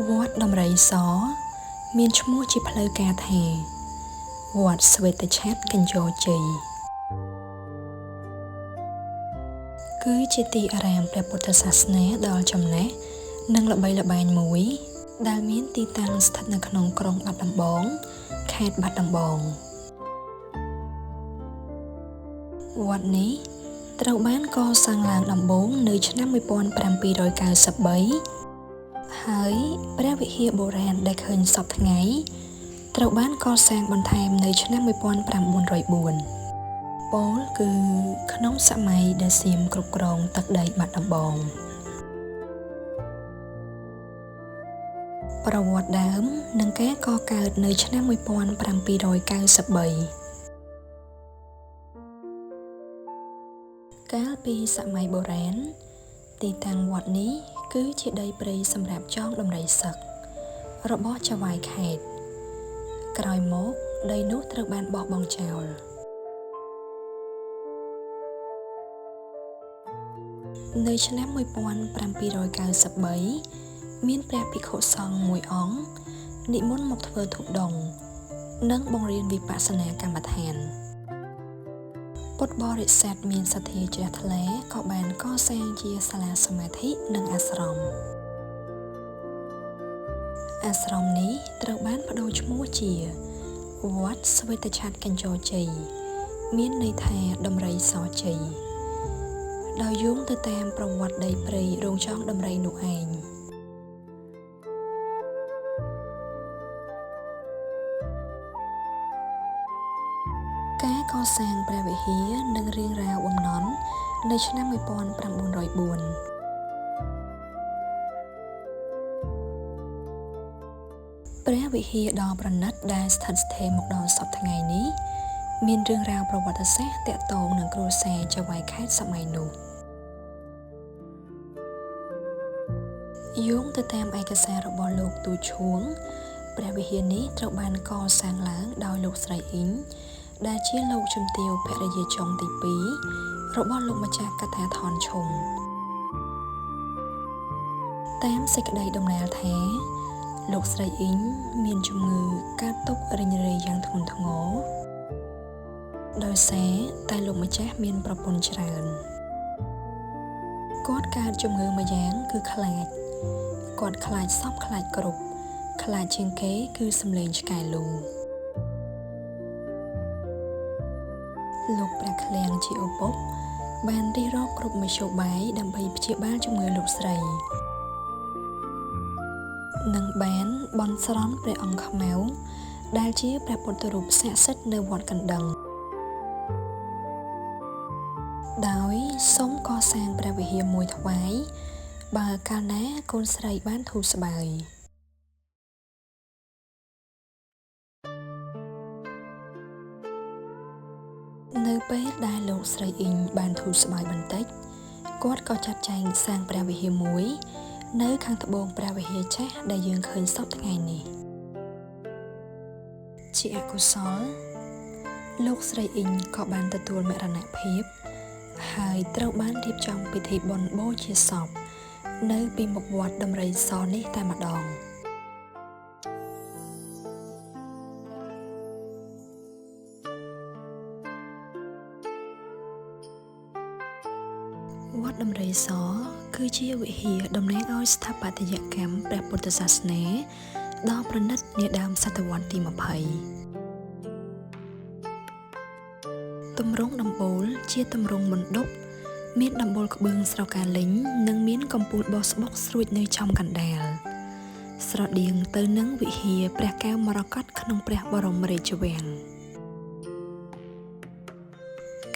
វត្តដំរីសមានឈ្មោះជាផ្លូវការថាវត្តស្វេតឆ័ត្រកញ្ចរជ័យគឺជាទីអារាមព្រះពុទ្ធសាសនាដ៏ចំណេះនិងល្បីល្បាញមួយដែលមានទីតាំងស្ថិតនៅក្នុងក្រុងបាត់ដំបងខេត្តបាត់ដំបងវត្តនេះត្រូវបានកសាងឡើងដំបូងនៅឆ្នាំ1793ហើយព្រះវិហារបុរាណដែលឃើញសពថ្ងៃត្រូវបានកសាងបន្ថែមនៅឆ្នាំ1904ពោលគឺក្នុងសម័យដែលសៀមគ្រប់គ្រងទឹកដីបាត់ដំបងប្រវត្តិដើមនិងការកកើតនៅឆ្នាំ1793កាលពីសម័យបុរាណទីតាំងវត្តនេះគឺជាដីព្រៃសម្រាប់ចងដំរីសឹករបស់ចៅហ្វាយខេត្តក្រោយមកដីនោះត្រូវបានបោះបង់ចោលនៅឆ្នាំ1793មានព្រះភិក្ខុសង្ឃមួយអង្គនិមន្តមកធ្វើធុដងនិងបង្រៀនវិបស្សនាកម្មដ្ឋានពុទ្ធបរិស័ទមានសទ្ធាជ្រះថ្លាក៏បានកសាងជាសាលាសមាធិនិងអាស្រមនេះត្រូវបានប្តូរឈ្មោះជាវត្តស្វេតឆ័ត្រកញ្ចរជ័យមានន័យថាដំរីសជ័យដោយយោងទៅតាមប្រវត្តិដីព្រៃរោងចក្រដំរីនោះឯងការកសាងព្រះវិហារនិងរៀងរ៉ាវបំណន់នៅឆ្នាំ1904ព្រះវិហារដ៏ប្រណិតដែលស្ថិតស្ថេរមកដល់សព្វថ្ងៃនេះមានរឿងរ៉ាវប្រវត្តិសាស្ត្រទាក់ទងនឹងគ្រួសារចៅហ្វាយខេត្តសម័យនោះយោងទៅតាមឯកសាររបស់លោកទូឈួងព្រះវិហារនេះត្រូវបានកសាងឡើងដោយលោកស្រីអ៊ីងដែលជាលោកជំទាវភរិយាចុងទី2របស់លោកម្ចាស់កថាថនឈុំតាមសេចក្តីដំណើរថាលោកស្រីអ៊ីងមានជំងឺកើតទុក្ខរិញរេយ៉ាងធ្ងន់ធ្ងរដោយសារតែលោកម្ចាស់មានប្រពន្ធច្រើនគាត់កើតជំងឺមួយយ៉ាងគឺខ្លាចគាត់ខ្លាចសពខ្លាចគ្រប់ខ្លាចជាងគេគឺសម្លេងឆ្កែលូលោកព្រះឃ្លាំងជាឪពុកបានរិះរកគ្រប់មធ្យោបាយដើម្បីព្យាបាលជំងឺលោកស្រីនិងបានបន់ស្រន់ព្រះអង្គខ្មៅដែលជាព្រះពុទ្ធរូបស័ក្តិសិទ្ធិនៅវត្តកណ្ដឹងដោយសូមកសាងព្រះវិហារមួយថ្វាយបើកាលណាកូនស្រីបានធូរស្បើយនៅពេលដែលលោកស្រីអ៊ីងបានធូរស្បើយបន្តិចគាត់ក៏ចាត់ចែងសាងព្រះវិហារមួយនៅខាងត្បូងព្រះវិហារចាស់ដែលយើងឃើញសពថ្ងៃនេះជាអកុសលលោកស្រីអ៊ីងក៏បានទទួលមរណភាពហើយត្រូវបានរៀបចំពិធីបុណ្យបូជាសពនៅពីមុខវត្តដំរីសនេះតែម្ដងវត្តដំរីសគឺជាវិហារតំណាងឲ្យស្ថាបត្យកម្មព្រះពុទ្ធសាសនាដ៏ប្រណិតនាដើមសតវត្សទី20ទម្រង់ដំបូលជាទម្រង់មណ្ឌបមានដំបូលក្បឿងស្រកាលេញនិងមានកំពូលបោះស្បុកស្រួចនៅចំកណ្ដាលស្រដៀងទៅនឹងវិហារព្រះកែវមរកតក្នុងព្រះបរមរាជវាំង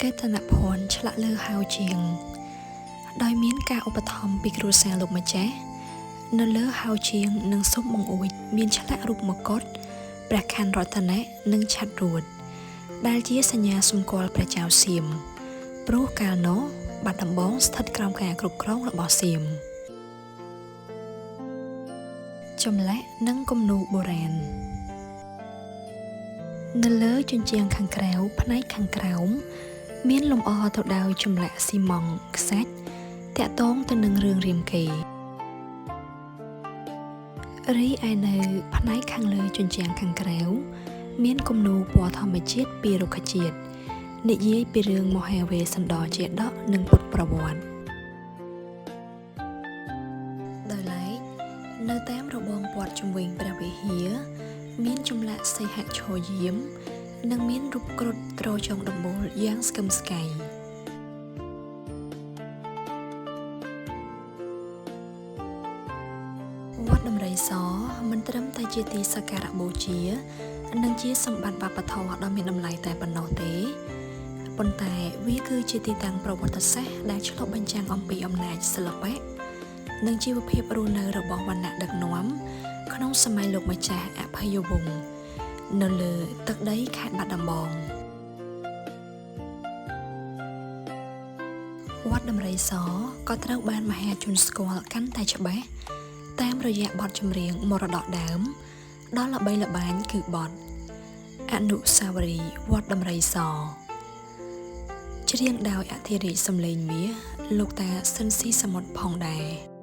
កេតនភ័ណ្ឌឆ្លាក់លើហៅជាងដោយមានការឧបត្ថម្ភពីគ្រួសារលោកម្ចាស់នៅលើហៅជាងនិងស៊ុបបង្អួចមានឆ្លាក់រូបមកុដព្រះខ័នរតនៈនិងឆ័ត្ររួតដែលជាសញ្ញាសម្គាល់ព្រះចៅសៀមព្រោះកាលនោះបាត់ដំបងស្ថិតក្រោមការគ្រប់គ្រងរបស់សៀមចម្លាក់និងគំនូរបុរាណនៅលើជញ្ជាំងខាងក្រៅផ្នែកខាងក្រោមមានលម្អទៅដោយចម្លាក់ស៊ីម៉ង់ខ្សាច់តាក់ទងទៅនឹងរឿងរាមកេរ្តិ៍ រីឯនៅផ្នែកខាងលើជញ្ជាំងខាងក្រៅមានគំនូរពណ៌ធម្មជាតិពីរុក្ខជាតិនិយាយពីរឿងមហាវេស្សន្តរជាតកនិងពុទ្ធប្រវត្តិដោយឡែកនៅតាមរបងព័ទ្ធជុំវិញព្រះវិហារមានចម្លាក់សីហឈរយាមនិងមានរូបគ្រុឌទ្រចុងដំបូលយ៉ាងស្កឹមស្កៃវត្តដំរីសមិនត្រឹមតែជាទីសក្ការៈបូជានិងជាសម្បត្តិវប្បធម៌ដ៏មានតម្លៃតែប៉ុណ្ណោះទេប៉ុន្តែវាគឺជាទីតាំងប្រវត្តិសាស្ត្រដែលឆ្លុះបញ្ចាំងអំពីអំណាចសិល្បៈនិងជីវភាពរស់នៅរបស់វណ្ណៈដឹកនាំក្នុងសម័យលោកម្ចាស់អភយវង្សនៅលើទឹកដីខេត្តបាត់ដំបងវត្តដំរីសក៏ត្រូវបានមហាជនស្គាល់កាន់តែច្បាស់តាមរយៈបទចម្រៀងមរតកដើមដ៏ល្បីល្បាញគឺបទអនុស្សាវរីយ៍វត្តដំរីសច្រៀងដោយអធិរាជសំឡេងមាសលោកតា ស៊ិន ស៊ីសាមុតផងដែរ